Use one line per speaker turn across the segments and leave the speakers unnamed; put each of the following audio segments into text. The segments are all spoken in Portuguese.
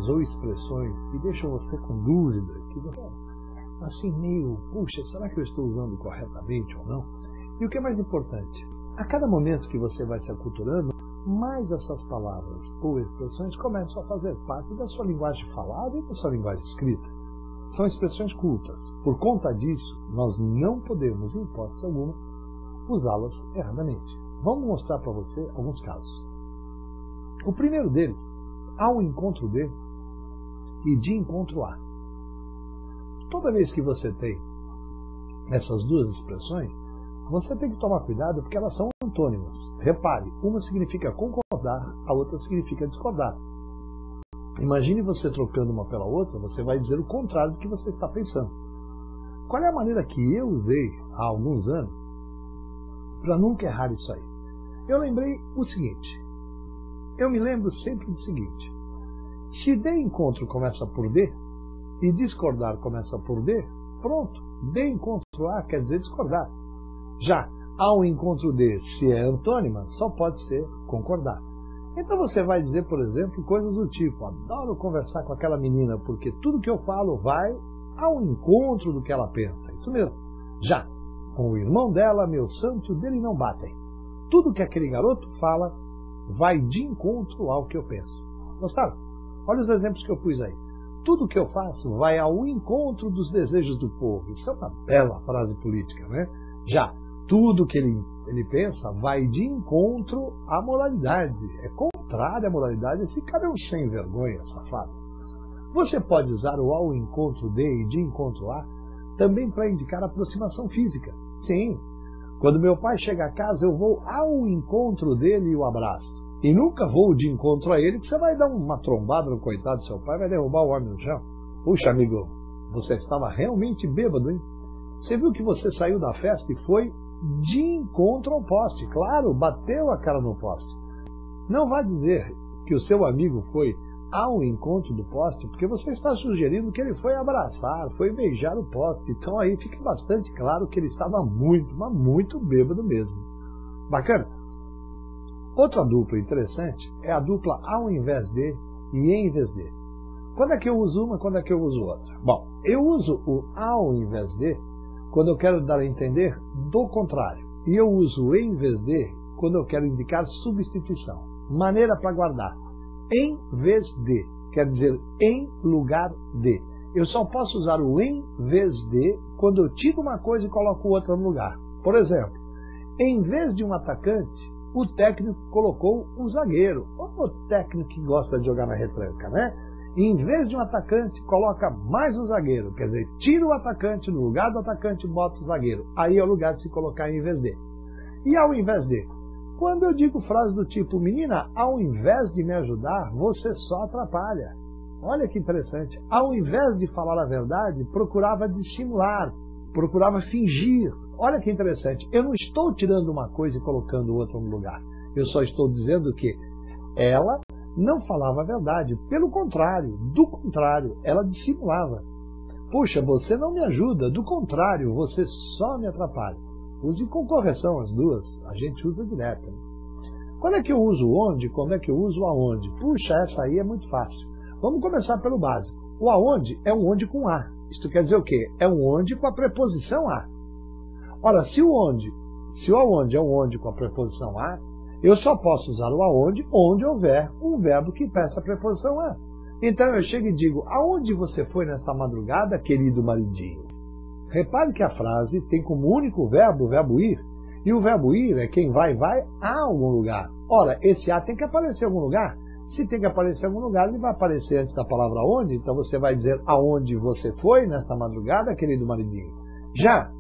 palavras ou expressões que deixam você com dúvida, que você assim meio, puxa, será que eu estou usando corretamente ou não? E o que é mais importante, a cada momento que você vai se aculturando, mais essas palavras ou expressões começam a fazer parte da sua linguagem falada e da sua linguagem escrita. São expressões cultas. Por conta disso, nós não podemos, em hipótese alguma, usá-las erradamente. Vamos mostrar para você alguns casos. O primeiro deles, ao encontro de e de encontro a. Toda vez que você tem essas duas expressões, você tem que tomar cuidado porque elas são antônimos. Repare, uma significa concordar, a outra significa discordar. Imagine você trocando uma pela outra, você vai dizer o contrário do que você está pensando. Qual é a maneira que eu usei há alguns anos para nunca errar isso aí? Eu lembrei o seguinte, eu me lembro sempre do seguinte, se de encontro começa por D e discordar começa por D, pronto, de encontro a quer dizer discordar. Já ao encontro de, se é antônima, só pode ser concordar. Então você vai dizer, por exemplo, coisas do tipo, adoro conversar com aquela menina porque tudo que eu falo vai ao encontro do que ela pensa. Isso mesmo. Já com o irmão dela, meu santo, dele não batem. Tudo que aquele garoto fala vai de encontro ao que eu penso. Gostaram? Olha os exemplos que eu pus aí. Tudo que eu faço vai ao encontro dos desejos do povo. Isso é uma bela frase política, né? Já tudo que ele pensa vai de encontro à moralidade. É contrário à moralidade. Esse cara é um sem vergonha, safado. Você pode usar o ao encontro de e de encontro a também para indicar aproximação física. Sim, quando meu pai chega a casa, eu vou ao encontro dele e o abraço. E nunca vou de encontro a ele, que você vai dar uma trombada no coitado do seu pai, vai derrubar o homem no chão. Puxa, amigo, você estava realmente bêbado, hein? Você viu que você saiu da festa e foi de encontro ao poste. Claro, bateu a cara no poste. Não vá dizer que o seu amigo foi ao encontro do poste, porque você está sugerindo que ele foi abraçar, foi beijar o poste. Então aí fica bastante claro que ele estava muito, mas muito bêbado mesmo. Bacana? Outra dupla interessante é a dupla ao invés de e em vez de. Quando é que eu uso uma, quando é que eu uso outra? Bom, eu uso o ao invés de quando eu quero dar a entender do contrário. E eu uso o em vez de quando eu quero indicar substituição. Maneira para guardar. Em vez de, quer dizer em lugar de. Eu só posso usar o em vez de quando eu tiro uma coisa e coloco outra no lugar. Por exemplo, em vez de um atacante, o técnico colocou um zagueiro. O técnico que gosta de jogar na retranca, né? E em vez de um atacante, coloca mais um zagueiro. Quer dizer, tira o atacante, no lugar do atacante, bota o zagueiro. Aí é o lugar de se colocar em vez de. E ao invés de? Quando eu digo frases do tipo, menina, ao invés de me ajudar, você só atrapalha. Olha que interessante. Ao invés de falar a verdade, procurava dissimular, procurava fingir. Olha que interessante. Eu não estou tirando uma coisa e colocando outra no lugar. Eu só estou dizendo que ela não falava a verdade. Pelo contrário, do contrário, ela dissimulava. Puxa, você não me ajuda. Do contrário, você só me atrapalha. Use com correção as duas. A gente usa direto. Quando é que eu uso onde? Quando é que eu uso aonde? Puxa, essa aí é muito fácil. Vamos começar pelo básico. O aonde é um onde com a. Isto quer dizer o quê? É um onde com a preposição a. Ora, se o aonde é um onde com a preposição a, eu só posso usar o aonde onde houver um verbo que peça a preposição a. Então eu chego e digo, aonde você foi nesta madrugada, querido maridinho? Repare que a frase tem como único verbo o verbo ir, e o verbo ir é quem vai a algum lugar. Ora, esse a tem que aparecer em algum lugar. Se tem que aparecer em algum lugar, ele vai aparecer antes da palavra onde, então você vai dizer aonde você foi nesta madrugada, querido maridinho. Já,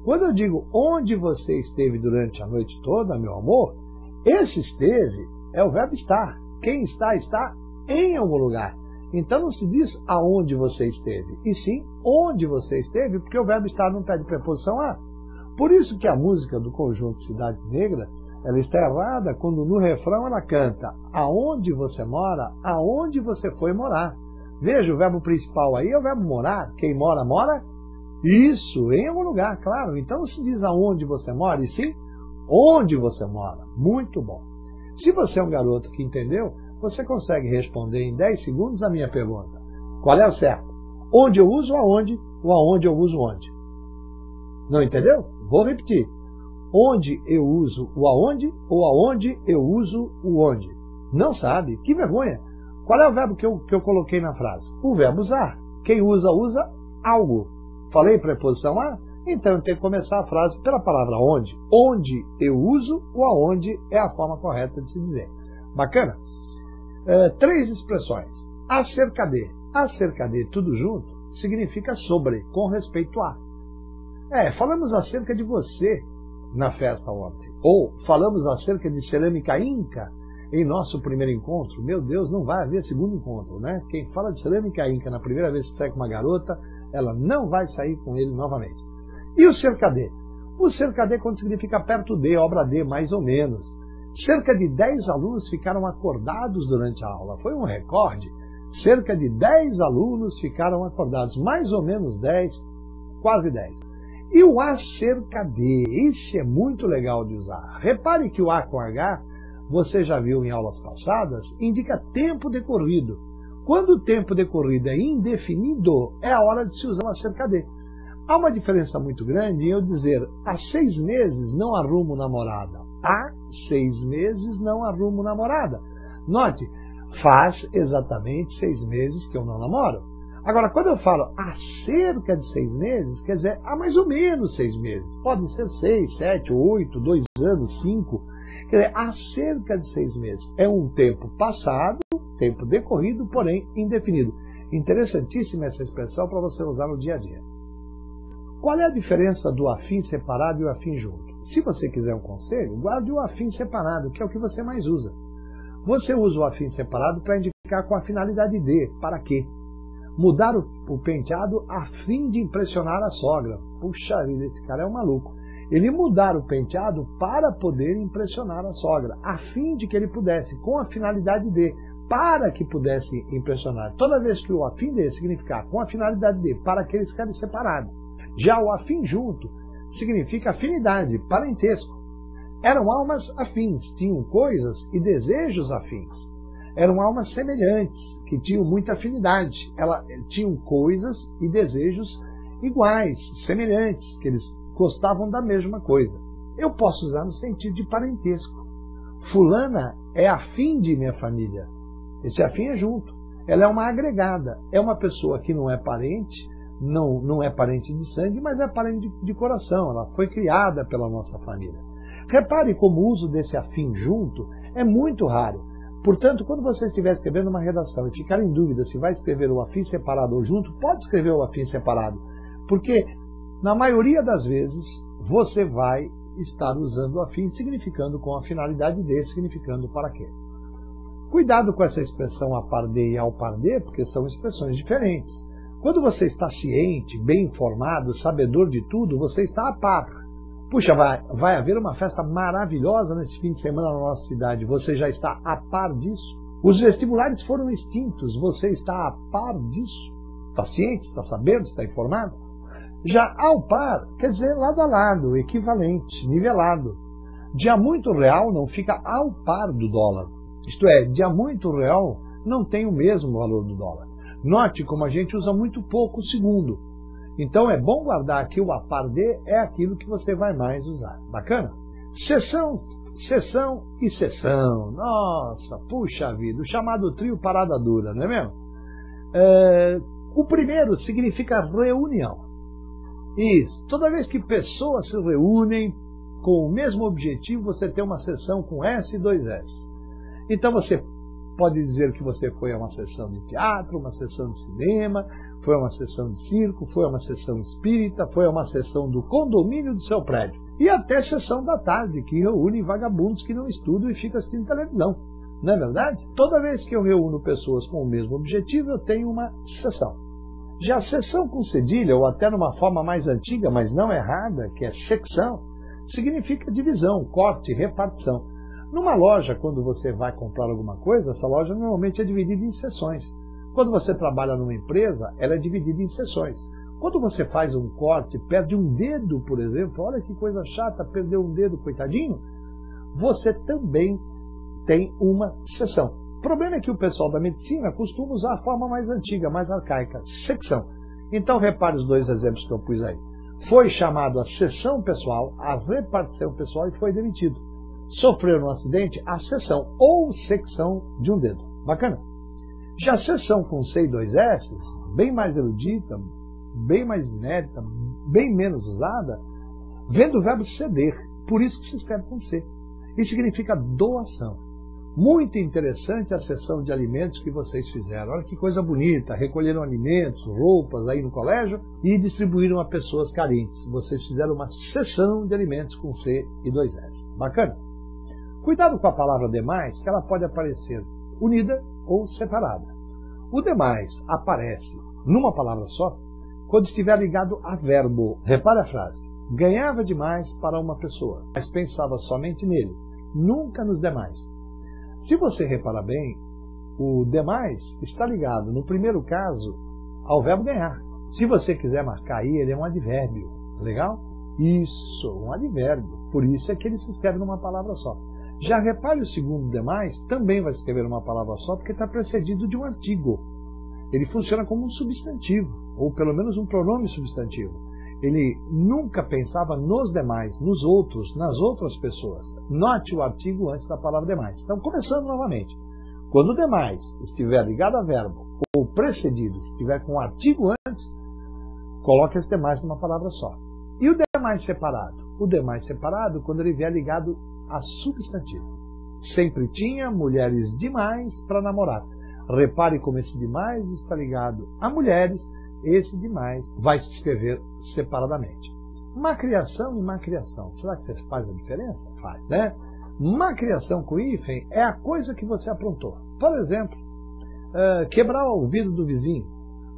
quando eu digo onde você esteve durante a noite toda, meu amor, esse esteve é o verbo estar. Quem está em algum lugar. Então não se diz aonde você esteve, e sim onde você esteve, porque o verbo estar não pede preposição a. Por isso que a música do conjunto Cidade Negra, ela está errada quando no refrão ela canta aonde você mora, aonde você foi morar. Veja, o verbo principal aí é o verbo morar. Quem mora, mora. Isso, em algum lugar, claro. Então não se diz aonde você mora, e sim onde você mora. Muito bom. Se você é um garoto que entendeu, você consegue responder em 10 segundos a minha pergunta. Qual é o certo? Onde eu uso aonde ou aonde eu uso onde? Não entendeu? Vou repetir. Onde eu uso o aonde ou aonde eu uso o onde? Não sabe? Que vergonha! Qual é o verbo que eu coloquei na frase? O verbo usar. Quem usa, usa algo. Falei preposição a? Então eu tenho que começar a frase pela palavra onde. Onde eu uso o aonde é a forma correta de se dizer. Bacana? 3 expressões. Acerca de. Acerca de, tudo junto, significa sobre, com respeito a. Falamos acerca de você na festa ontem. Ou falamos acerca de cerâmica inca em nosso primeiro encontro. Meu Deus, não vai haver segundo encontro, né? Quem fala de cerâmica inca na primeira vez que sai com uma garota, ela não vai sair com ele novamente. E o cerca de? O cerca de quando significa perto de, obra de, mais ou menos. Cerca de 10 alunos ficaram acordados durante a aula. Foi um recorde. Cerca de 10 alunos ficaram acordados. Mais ou menos 10, quase 10. E o acerca de, esse é muito legal de usar. Repare que o A com H, você já viu em aulas passadas, indica tempo decorrido. Quando o tempo decorrido é indefinido, é a hora de se usar o acerca de. Há uma diferença muito grande em eu dizer, há 6 meses não arrumo namorada. Há 6 meses não arrumo namorada. Note, faz exatamente 6 meses que eu não namoro. Agora, quando eu falo há cerca de 6 meses, quer dizer, há mais ou menos 6 meses. Podem ser 6, 7, 8, 2 anos, 5. Quer dizer, há cerca de 6 meses. É um tempo passado, tempo decorrido, porém indefinido. Interessantíssima essa expressão para você usar no dia a dia. Qual é a diferença do afim separado e o afim junto? Se você quiser um conselho, guarde o afim separado, que é o que você mais usa. Você usa o afim separado para indicar com a finalidade de. Para quê? Mudar o penteado a fim de impressionar a sogra. Puxa vida, esse cara é um maluco. Ele mudar o penteado para poder impressionar a sogra, a fim de que ele pudesse, com a finalidade de, para que pudesse impressionar. Toda vez que o afim de significar com a finalidade de, para que eles ficarem separados. Já o afim junto significa afinidade, parentesco. Eram almas afins, tinham coisas e desejos afins. Eram almas semelhantes, que tinham muita afinidade. Elas tinham coisas e desejos iguais, semelhantes, que eles gostavam da mesma coisa. Eu posso usar no sentido de parentesco. Fulana é afim de minha família. Esse afim é junto. Ela é uma agregada. É uma pessoa que não é parente, não é parente de sangue, mas é parente de coração. Ela foi criada pela nossa família. Repare como o uso desse afim junto é muito raro. Portanto, quando você estiver escrevendo uma redação e ficar em dúvida se vai escrever o afim separado ou junto, pode escrever o afim separado. Porque, na maioria das vezes, você vai estar usando o afim significando com a finalidade de, significando para quê. Cuidado com essa expressão a par de e ao par de, porque são expressões diferentes. Quando você está ciente, bem informado, sabedor de tudo, você está a par. Puxa, vai haver uma festa maravilhosa nesse fim de semana na nossa cidade. Você já está a par disso? Os vestibulares foram extintos. Você está a par disso? Está ciente? Está sabendo? Está informado? Já ao par, quer dizer lado a lado, equivalente, nivelado. De a muito real não fica ao par do dólar. Isto é, de a muito real não tem o mesmo valor do dólar. Note como a gente usa muito pouco o segundo. Então é bom guardar que o a par de é aquilo que você vai mais usar. Bacana? Sessão, sessão e sessão. Nossa, puxa vida, o chamado trio parada dura, não é mesmo? O primeiro significa reunião. Isso, toda vez que pessoas se reúnem com o mesmo objetivo, você tem uma sessão com S e 2 S. Então você pode dizer que você foi a uma sessão de teatro, uma sessão de cinema, foi a uma sessão de circo, foi a uma sessão espírita, foi a uma sessão do condomínio do seu prédio. E até sessão da tarde, que reúne vagabundos que não estudam e ficam assistindo televisão. Não é verdade? Toda vez que eu reúno pessoas com o mesmo objetivo, eu tenho uma sessão. Já a sessão com cedilha, ou até numa forma mais antiga, mas não errada, que é secção, significa divisão, corte, repartição. Numa loja, quando você vai comprar alguma coisa, essa loja normalmente é dividida em seções. Quando você trabalha numa empresa, ela é dividida em seções. Quando você faz um corte, perde um dedo, por exemplo, olha que coisa chata, perdeu um dedo, coitadinho, você também tem uma seção. O problema é que o pessoal da medicina costuma usar a forma mais antiga, mais arcaica, secção. Então repare os dois exemplos que eu pus aí. Foi chamado a seção pessoal, a repartição pessoal e foi demitido. Sofreu um acidente, a seção ou secção de um dedo. Bacana? Já a seção com C e 2 S, bem mais erudita, bem mais inédita, bem menos usada, vem do verbo ceder, por isso que se escreve com C. E significa doação. Muito interessante a sessão de alimentos que vocês fizeram. Olha que coisa bonita, recolheram alimentos, roupas aí no colégio e distribuíram a pessoas carentes. Vocês fizeram uma sessão de alimentos com C e 2 S. Bacana? Cuidado com a palavra demais, que ela pode aparecer unida ou separada. O demais aparece numa palavra só quando estiver ligado a verbo. Repare a frase. Ganhava demais para uma pessoa, mas pensava somente nele, nunca nos demais. Se você reparar bem, o demais está ligado, no primeiro caso, ao verbo ganhar. Se você quiser marcar aí, ele é um advérbio. Legal? Isso, um advérbio. Por isso é que ele se escreve numa palavra só. Já repare o segundo demais, também vai se escrever numa palavra só, porque está precedido de um artigo. Ele funciona como um substantivo, ou pelo menos um pronome substantivo. Ele nunca pensava nos demais, nos outros, nas outras pessoas. Note o artigo antes da palavra demais. Então, começando novamente. Quando o demais estiver ligado a verbo ou precedido, estiver com o artigo antes, coloque esse demais numa palavra só. E o demais separado? O demais separado quando ele vier ligado a substantivo. Sempre tinha mulheres demais para namorar. Repare como esse demais está ligado a mulheres. Esse demais vai se escrever separadamente. Macriação e macriação. Será que você faz a diferença? Faz, né? Macriação com hífen é a coisa que você aprontou. Por exemplo, quebrar o vidro do vizinho,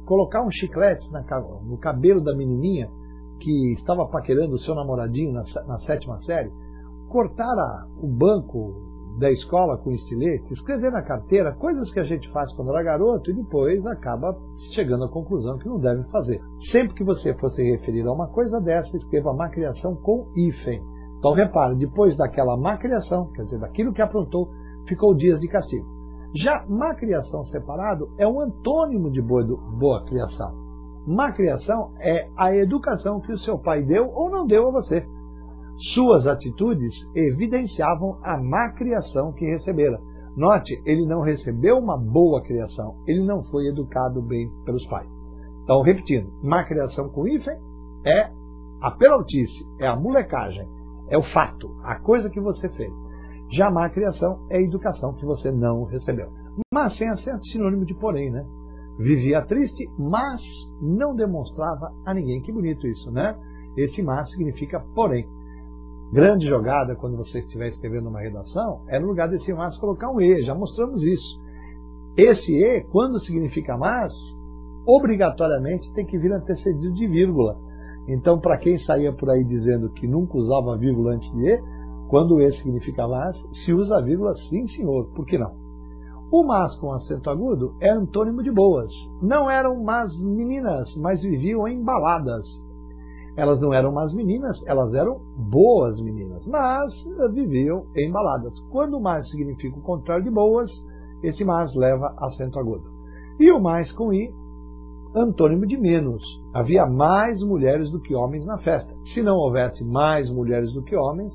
colocar um chiclete no cabelo da menininha que estava paquerando o seu namoradinho na 7ª série, cortar o banco da escola com estilete, escrever na carteira, coisas que a gente faz quando era garoto e depois acaba chegando à conclusão que não deve fazer. Sempre que você for se referir a uma coisa dessa, escreva macriação com hífen. Então repare, depois daquela macriação, quer dizer, daquilo que aprontou, ficou dias de castigo. Já macriação separado é um antônimo de boa criação. Macriação é a educação que o seu pai deu ou não deu a você. Suas atitudes evidenciavam a má criação que recebera. Note, ele não recebeu uma boa criação, ele não foi educado bem pelos pais. Então, repetindo, má criação com hífen é a peraltice, é a molecagem, é o fato, a coisa que você fez. Já má criação é a educação que você não recebeu. Mas sem acento, sinônimo de porém, né? Vivia triste, mas não demonstrava a ninguém. Que bonito isso, né? Esse mas significa porém. Grande jogada, quando você estiver escrevendo uma redação, é no lugar desse mas colocar um e, já mostramos isso. Esse e, quando significa mas, obrigatoriamente tem que vir antecedido de vírgula. Então, para quem saía por aí dizendo que nunca usava vírgula antes de e, quando e significa mas, se usa a vírgula sim, senhor, por que não? O mas com acento agudo é antônimo de boas. Não eram más meninas, mas viviam em baladas. Elas não eram más meninas, elas eram boas meninas, mas viviam em baladas. Quando o mais significa o contrário de boas, esse mas leva acento agudo. E o mais com i, antônimo de menos. Havia mais mulheres do que homens na festa. Se não houvesse mais mulheres do que homens,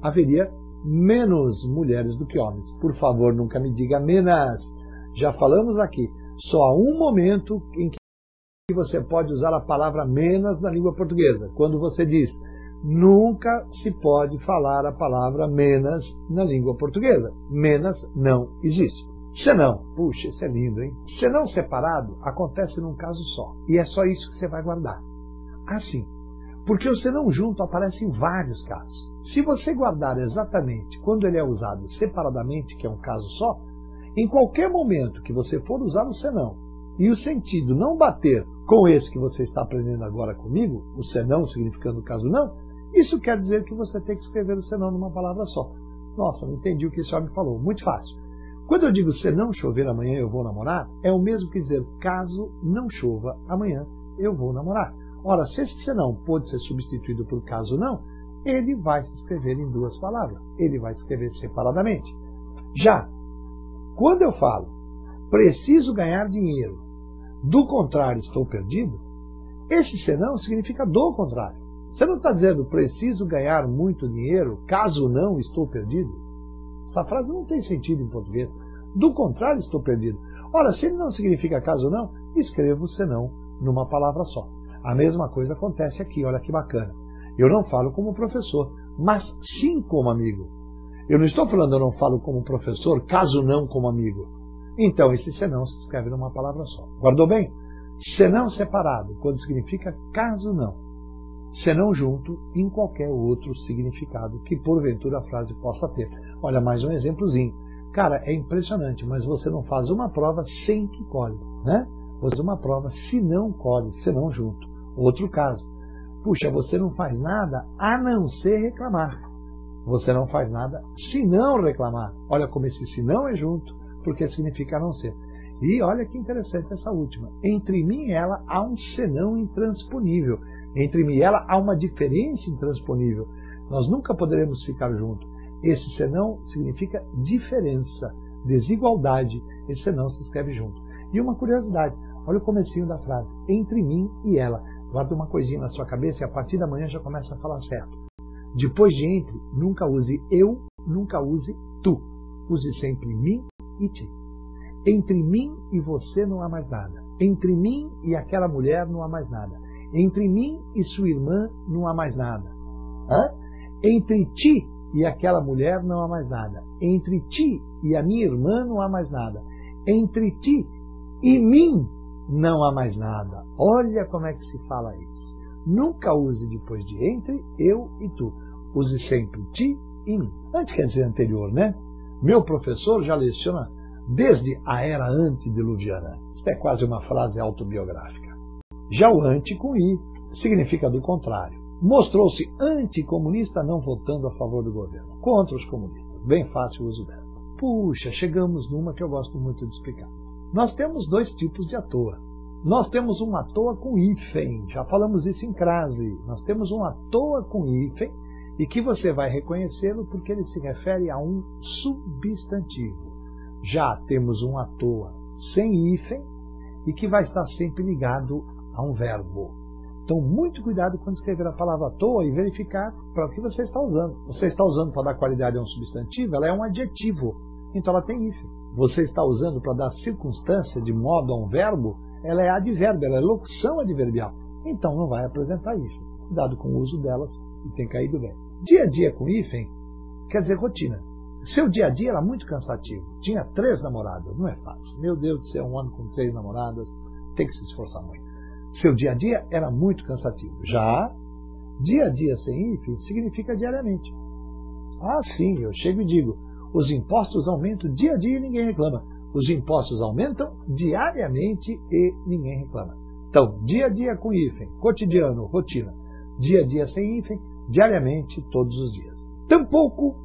haveria menos mulheres do que homens. Por favor, nunca me diga menos. Já falamos aqui, só há um momento em que você pode usar a palavra menos na língua portuguesa. Quando você diz, nunca se pode falar a palavra menos na língua portuguesa. Menos não existe. Senão, puxa, isso é lindo, hein? Senão separado acontece num caso só. E é só isso que você vai guardar. Assim. Porque o senão junto aparece em vários casos. Se você guardar exatamente quando ele é usado separadamente, que é um caso só, em qualquer momento que você for usar o senão, e o sentido não bater com esse que você está aprendendo agora comigo, o senão significando o caso não, isso quer dizer que você tem que escrever o senão numa palavra só. Nossa, não entendi o que esse homem falou. Muito fácil. Quando eu digo se não chover amanhã eu vou namorar, é o mesmo que dizer caso não chova amanhã eu vou namorar. Ora, se esse senão pode ser substituído por caso não, ele vai se escrever em duas palavras. Ele vai se escrever separadamente. Já Quando eu falo, preciso ganhar dinheiro, do contrário, estou perdido, esse senão significa do contrário. Você não está dizendo, preciso ganhar muito dinheiro, caso não, estou perdido? Essa frase não tem sentido em português. Do contrário, estou perdido. Ora, se ele não significa caso não, escrevo o senão numa palavra só. A mesma coisa acontece aqui, olha que bacana. Eu não falo como professor, mas sim como amigo. Eu não estou falando eu não falo como professor, caso não como amigo. Então, esse senão se escreve numa palavra só. Guardou bem? Senão separado, quando significa caso não. Senão junto, em qualquer outro significado que porventura a frase possa ter. Olha, mais um exemplozinho. Cara, é impressionante, mas você não faz uma prova sem que colhe, né? Você faz uma prova se não colhe, senão junto. Outro caso. Puxa, você não faz nada a não ser reclamar. Você não faz nada se não reclamar. Olha como esse se não é junto, porque significa a não ser. E olha que interessante essa última. Entre mim e ela há um senão intransponível. Entre mim e ela há uma diferença intransponível. Nós nunca poderemos ficar juntos. Esse senão significa diferença, desigualdade. Esse senão se escreve junto. E uma curiosidade, olha o comecinho da frase. Entre mim e ela. Guarda uma coisinha na sua cabeça e a partir da manhã já começa a falar certo. Depois de entre, nunca use eu, nunca use tu. Use sempre mim e ti. Entre mim e você não há mais nada. Entre mim e aquela mulher não há mais nada. Entre mim e sua irmã não há mais nada. Entre ti e aquela mulher não há mais nada. Entre ti e a minha irmã não há mais nada. Entre ti e mim não há mais nada. Olha como é que se fala isso. Nunca use depois de entre, eu e tu. Use sempre ti e mim. Antes quer dizer anterior, né? Meu professor já leciona desde a era antediluviana. Isso é quase uma frase autobiográfica. Já o anti com i significa do contrário. Mostrou-se anticomunista não votando a favor do governo. Contra os comunistas. Bem fácil o uso dessa. Puxa, chegamos numa que eu gosto muito de explicar. Nós temos dois tipos de à toa. Nós temos um à toa com hífen. Já falamos isso em crase. Nós temos um à toa com hífen e que você vai reconhecê-lo porque ele se refere a um substantivo. Já temos um à toa sem hífen e que vai estar sempre ligado a um verbo. Então, muito cuidado quando escrever a palavra à toa e verificar para o que você está usando. Você está usando para dar qualidade a um substantivo, ela é um adjetivo, então ela tem hífen. Você está usando para dar circunstância de modo a um verbo, ela é advérbio, ela é locução adverbial. Então não vai apresentar hífen. Cuidado com o uso delas e tem caído bem. Dia a dia com hífen quer dizer rotina. Seu dia a dia era muito cansativo. Tinha 3 namoradas, não é fácil. Meu Deus do céu, um ano com 3 namoradas, tem que se esforçar muito. Seu dia a dia era muito cansativo. Já dia a dia sem hífen significa diariamente. Ah, sim, eu chego e digo, os impostos aumentam dia a dia e ninguém reclama. Os impostos aumentam diariamente e ninguém reclama. Então, dia a dia com hífen, cotidiano, rotina. Dia a dia sem hífen, diariamente, todos os dias. Tampouco,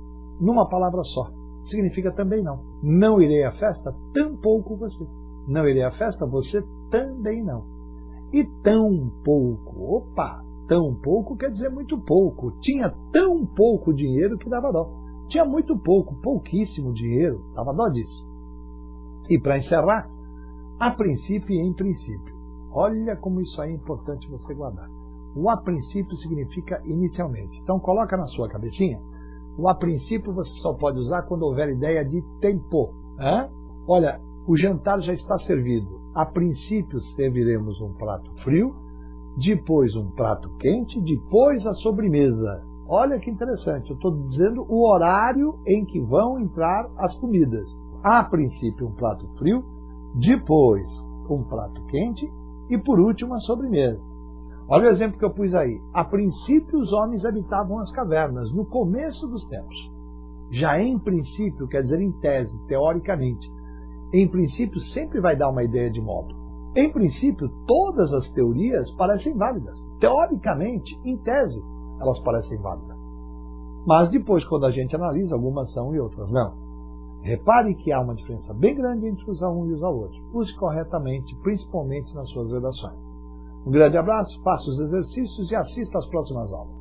numa palavra só, significa também não. Não irei à festa, tampouco você. Não irei à festa, você também não. E tão pouco, opa, tão pouco quer dizer muito pouco. Tinha tão pouco dinheiro que dava dó. Tinha muito pouco, pouquíssimo dinheiro, dava dó disso. E para encerrar, a princípio e em princípio. Olha como isso aí é importante você guardar. O a princípio significa inicialmente. Então coloca na sua cabecinha. O a princípio você só pode usar quando houver ideia de tempo. Olha, o jantar já está servido. A princípio serviremos um prato frio, depois um prato quente, depois a sobremesa. Olha que interessante, eu estou dizendo o horário em que vão entrar as comidas. A princípio um prato frio, depois um prato quente e por último a sobremesa. Olha o exemplo que eu pus aí. A princípio os homens habitavam as cavernas, no começo dos tempos. Já em princípio quer dizer em tese, teoricamente. Em princípio sempre vai dar uma ideia de modo. Em princípio todas as teorias parecem válidas. Teoricamente, em tese, elas parecem válidas. Mas depois, quando a gente analisa, algumas são e outras não. Repare que há uma diferença bem grande entre usar um e usar outro. Use corretamente, principalmente nas suas redações. Um grande abraço, faça os exercícios e assista às próximas aulas.